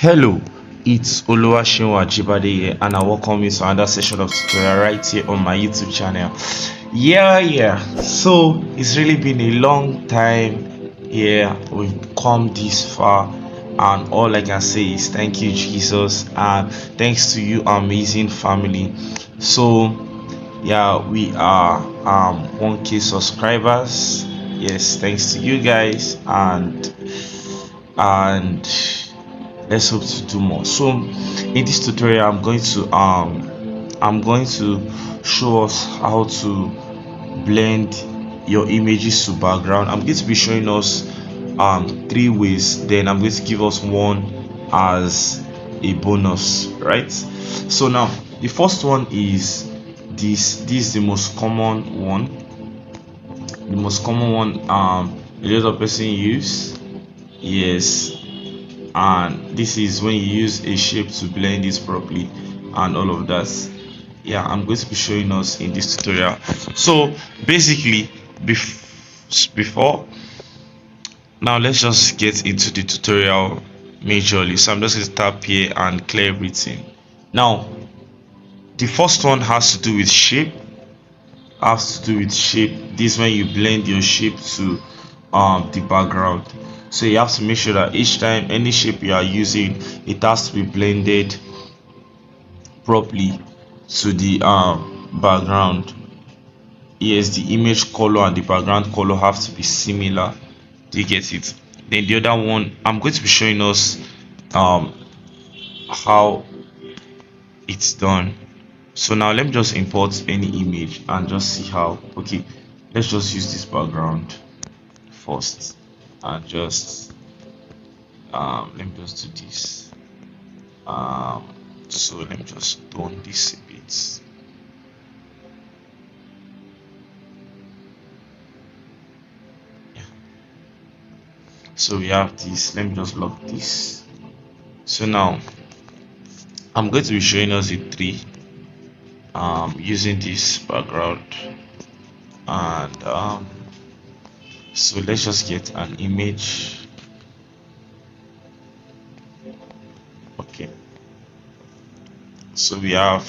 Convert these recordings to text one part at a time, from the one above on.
Hello, it's Ajibade here, and I welcome you to another session of tutorial right here on my YouTube channel. So it's really been a long time. We've come this far, and all I can say is thank you, Jesus, and thanks to you, amazing family. So we are 1K subscribers. Yes, thanks to you guys, and let's hope to do more. So in this tutorial I'm going to show us how to blend your images to background. I'm going to be showing us three ways, then I'm going to give us one as a bonus, right? So now the first one is this is the most common one, a lot of person use. Yes, and this is when you use a shape to blend it properly and all of that. I'm going to be showing us in this tutorial. So basically, before now, let's just get into the tutorial majorly. So I'm just going to tap here and clear everything. Now the first one has to do with shape. This when you blend your shape to the background. So you have to make sure that each time any shape you are using, it has to be blended properly to the background. Yes, the image color and the background color have to be similar. Do you get it? Then the other one, I'm going to be showing us how it's done. So now let me just import any image and just see how. Okay, let's just use this background first and just let me just do this. So let me just tone this a bit. So we have this. Let me just lock this. So now I'm going to be showing us a tree using this background, and so let's just get an image. Okay, so we have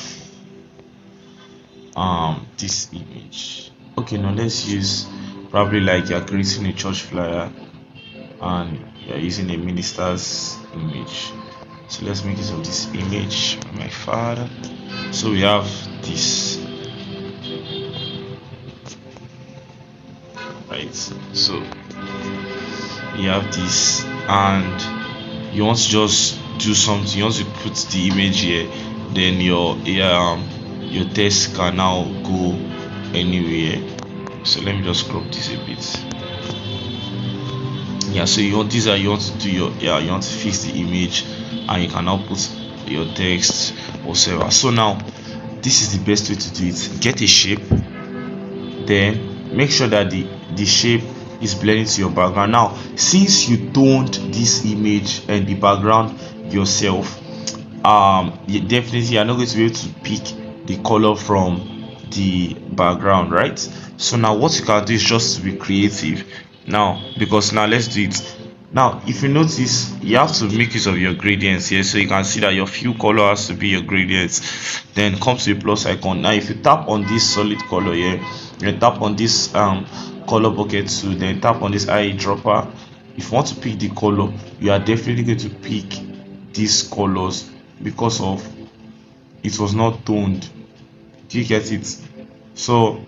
this image. Okay, now let's use probably like you're creating a church flyer and you're using a minister's image. So let's make use of this image, my father. So we have this, right? So you have this, and you want to just do something. You want to put the image here, then your text can now go anywhere. So let me just crop this a bit. So you want to do you want to fix the image, and you can now put your text whatsoever. So now this is the best way to do it. Get a shape, then make sure that the shape is blending to your background. Now since you toned this image and the background yourself, you definitely are not going to be able to pick the color from the background, right? So now what you can do is just to be creative now, because now let's do it. Now if you notice, you have to make use of your gradients here, so you can see that your fill color has to be your gradients. Then come to the plus icon. Now if you tap on this solid color here, then tap on this color bucket too, then tap on this eyedropper. If you want to pick the color, you are definitely going to pick these colors because of it was not toned. Do you get it? So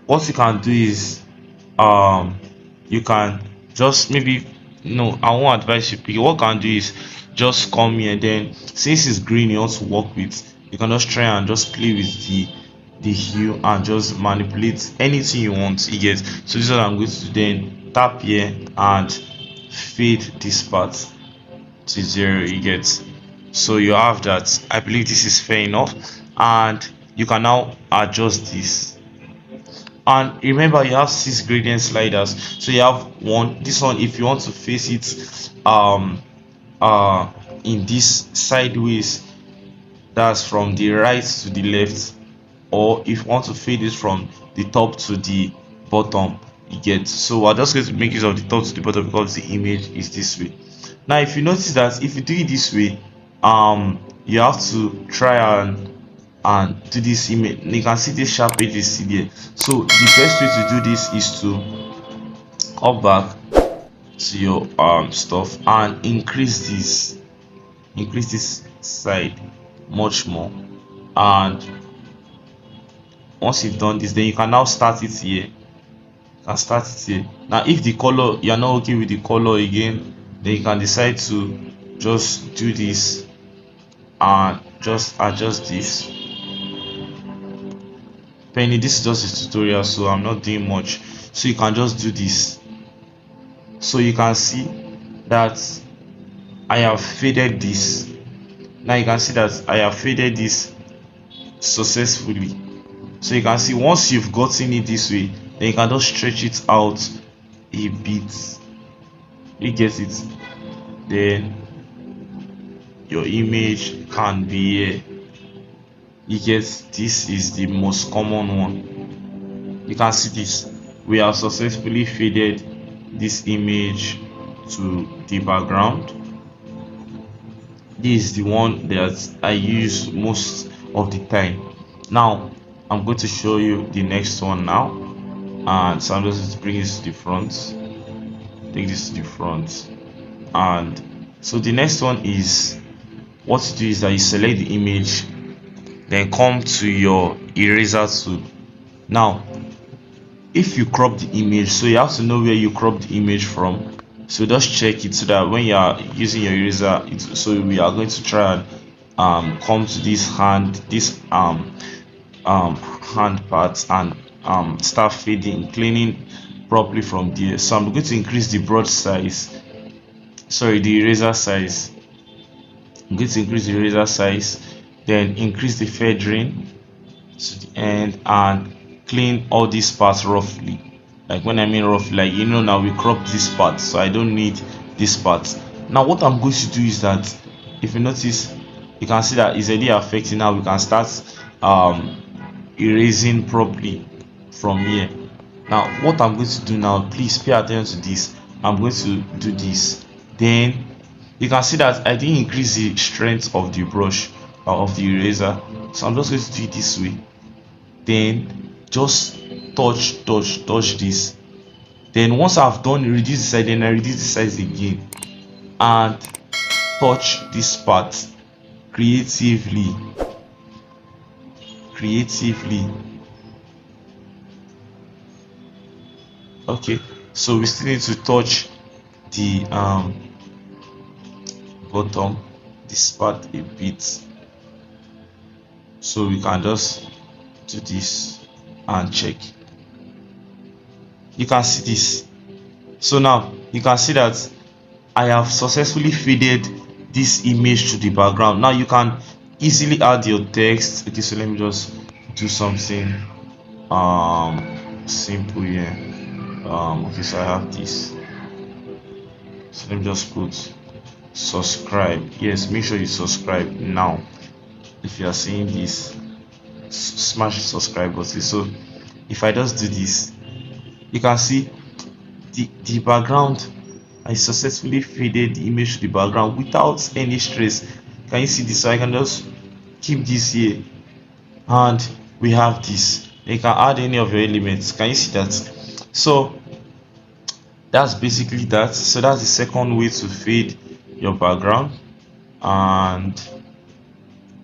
what you can do is you can just maybe I won't advise you pick. What you can do is just come here, then since it's green you want to work with, you can just try and just play with the hue and just manipulate anything you want. You get? So this is what I'm going to do. Then tap here and fade this part to 0. You get? So you have that. I believe this is fair enough, and you can now adjust this. And remember, you have 6 gradient sliders. So you have this one if you want to face it in this sideways, that's from the right to the left, or if you want to fade it from the top to the bottom. You get? So we're just going to make use of the top to the bottom because the image is this way. Now if you notice that if you do it this way, you have to try and do this image. You can see this sharp edges there. So the best way to do this is to come back to your stuff and increase this side much more. And once you've done this, then you can now start it here. You can start it here. Now if the color, you're not okay with the color again, then you can decide to just do this and just adjust this. Penny, this is just a tutorial, so I'm not doing much. So you can just do this. So you can see that I have faded this. Now you can see that I have faded this successfully. So you can see once you've gotten it this way, then you can just stretch it out a bit. You get it? Then your image can be here. You get, this is the most common one. You can see this. We have successfully faded this image to the background. This is the one that I use most of the time. Now I'm going to show you the next one now, and so I'm just going to bring this to the front, take this to the front. And so the next one is, what to do is that you select the image, then come to your eraser tool. Now if you crop the image, so you have to know where you crop the image from. So just check it so that when you are using your eraser, so we are going to try and come to this hand parts and start fading, cleaning properly from there. So I'm going to increase the brush size, sorry, the eraser size. I'm going to increase the eraser size, then increase the feathering to the end and clean all these parts roughly. Like when I mean roughly, like, you know, now we crop this part, so I don't need this part. Now what I'm going to do is that, if you notice, you can see that it's already affecting. Now we can start erasing properly from here. Now what I'm going to do now, please pay attention to this. I'm going to do this, then you can see that I didn't increase the strength of the brush or of the eraser, so I'm just going to do it this way. Then just touch this. Then once I've done reduce the size, then I reduce the size again and touch this part creatively. Okay, so we still need to touch the bottom, this part a bit, so we can just do this and check. You can see this. So now you can see that I have successfully faded this image to the background. Now you can easily add your text. Okay, so let me just do something simple here. Okay, so I have this, so let me just put subscribe. Yes, make sure you subscribe now. If you are seeing this, smash the subscribe button. So if I just do this, you can see the background. I successfully faded the image to the background without any stress. Can you see this? So I can just keep this here, and we have this. You can add any of your elements. Can you see that? So that's basically that. So that's the second way to fade your background. And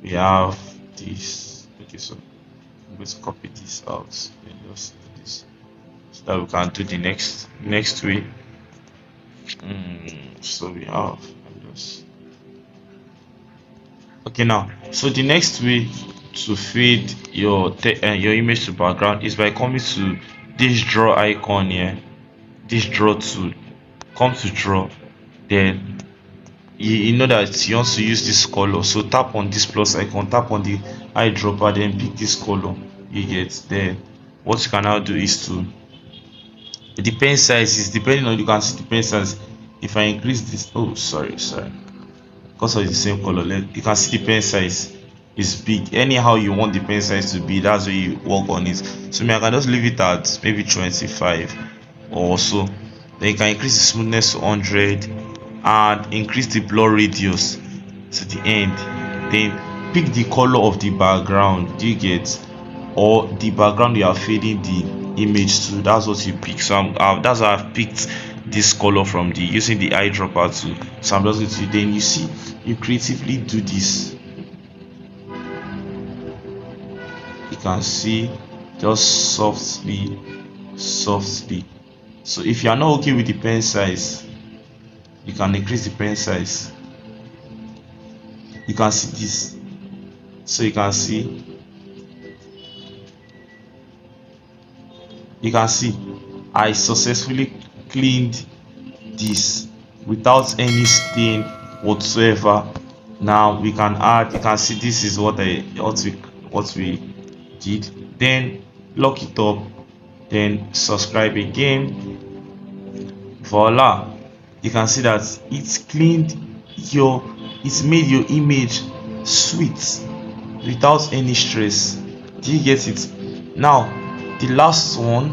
we have this. Okay, so I'm going to copy this out and just do this so that we can do the next way. So we have okay. Now, so the next way to fade your image to background is by coming to this draw icon here, this draw tool. Come to draw, then you know that you want to use this color, so tap on this plus icon, tap on the eyedropper, then pick this color. You get, then what you can now do is to, the pen size is depending on, you can see the pen size. If I increase this, oh sorry, because of the same color, you can see the pen size is big. Anyhow you want the pen size to be, that's where you work on it. So I can just leave it at maybe 25 or so. Then you can increase the smoothness to 100 and increase the blur radius to the end. Then pick the color of the background, do you get, or the background you are fading the image to. That's what you pick. So that's how I've picked this color from the using the eyedropper tool. So I'm just going to, then you see, you creatively do this. You can see, just softly. So if you are not okay with the pen size, you can increase the pen size. You can see this, so you can see I successfully cleaned this without any stain whatsoever. Now we can add, you can see this is what we did. Then lock it up, then subscribe again. Voila, you can see that it's cleaned it's made your image sweet without any stress. Do you get it? Now the last one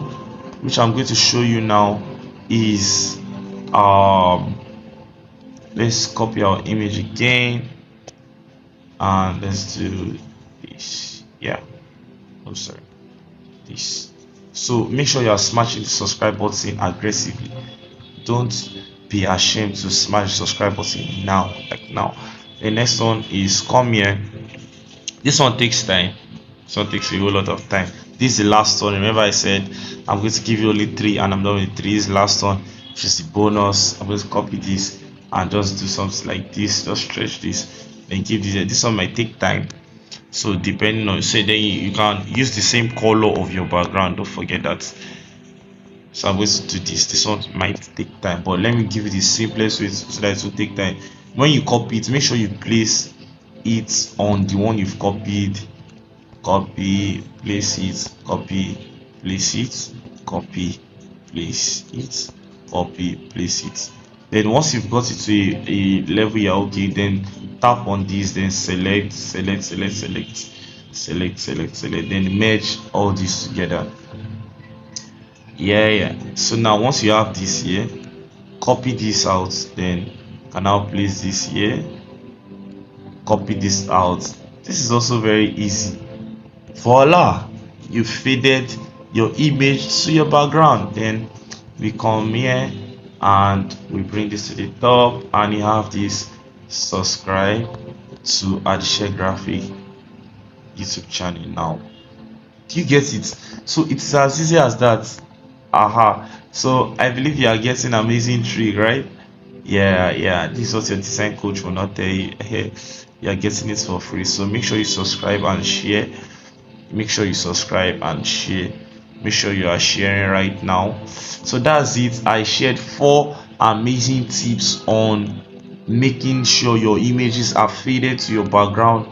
which I'm going to show you now is let's copy our image again and let's do this. Yeah, oh sorry, this. So make sure you are smashing the subscribe button aggressively. Don't be ashamed to smash the subscribe button now, like now. The next one is come here. This one takes time. This one takes a whole lot of time. This is the last one. Remember I said I'm going to give you only 3 and I'm done with 3. This is the last one, which is the bonus. I'm going to copy this and just do something like this, just stretch this, then give this one might take time. So depending on, say, then you can use the same color of your background, don't forget that. So I'm going to do this one might take time, but let me give you the simplest way so that it will take time. When you copy it, make sure you place it on the one you've copied. Copy, place it, copy, place it, copy, place it, copy, place it. Then once you've got it to a level you're okay, then tap on this, then select, then merge all this together. Yeah, so now once you have this here, copy this out, then you can now place this here, copy this out. This is also very easy. Voila, you faded your image to your background. Then we come here and we bring this to the top, and you have this subscribe to AjiseGraphik YouTube channel. Now do you get it? So it's as easy as that. So I believe you are getting amazing trick, right? Yeah, this is what your design coach will not tell you. You are getting it for free. So make sure you subscribe and share. Make sure you subscribe and share. Make sure you are sharing right now. So that's it. I shared 4 amazing tips on making sure your images are faded to your background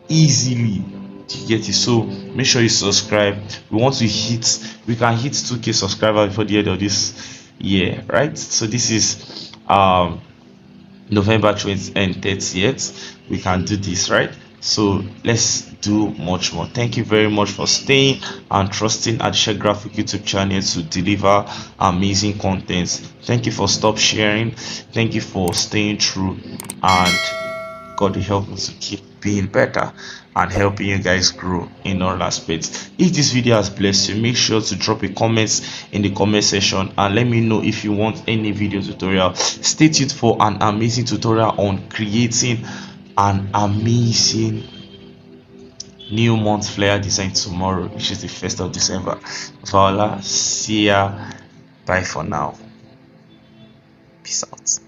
easily. You get it? So make sure you subscribe. We can hit 2K subscribers before the end of this year, right? So this is November 20th and 30th. We can do this, right? So let's do much more. Thank you very much for staying and trusting AjiseGraphik YouTube channel to deliver amazing content. Thank you for stop sharing. Thank you for staying true, and God will help us to keep being better and helping you guys grow in all aspects. If this video has blessed you, make sure to drop a comment in the comment section and let me know if you want any video tutorial. Stay tuned for an amazing tutorial on creating an amazing new month flyer design tomorrow, which is the 1st of December. Voila, see ya, bye for now, peace out.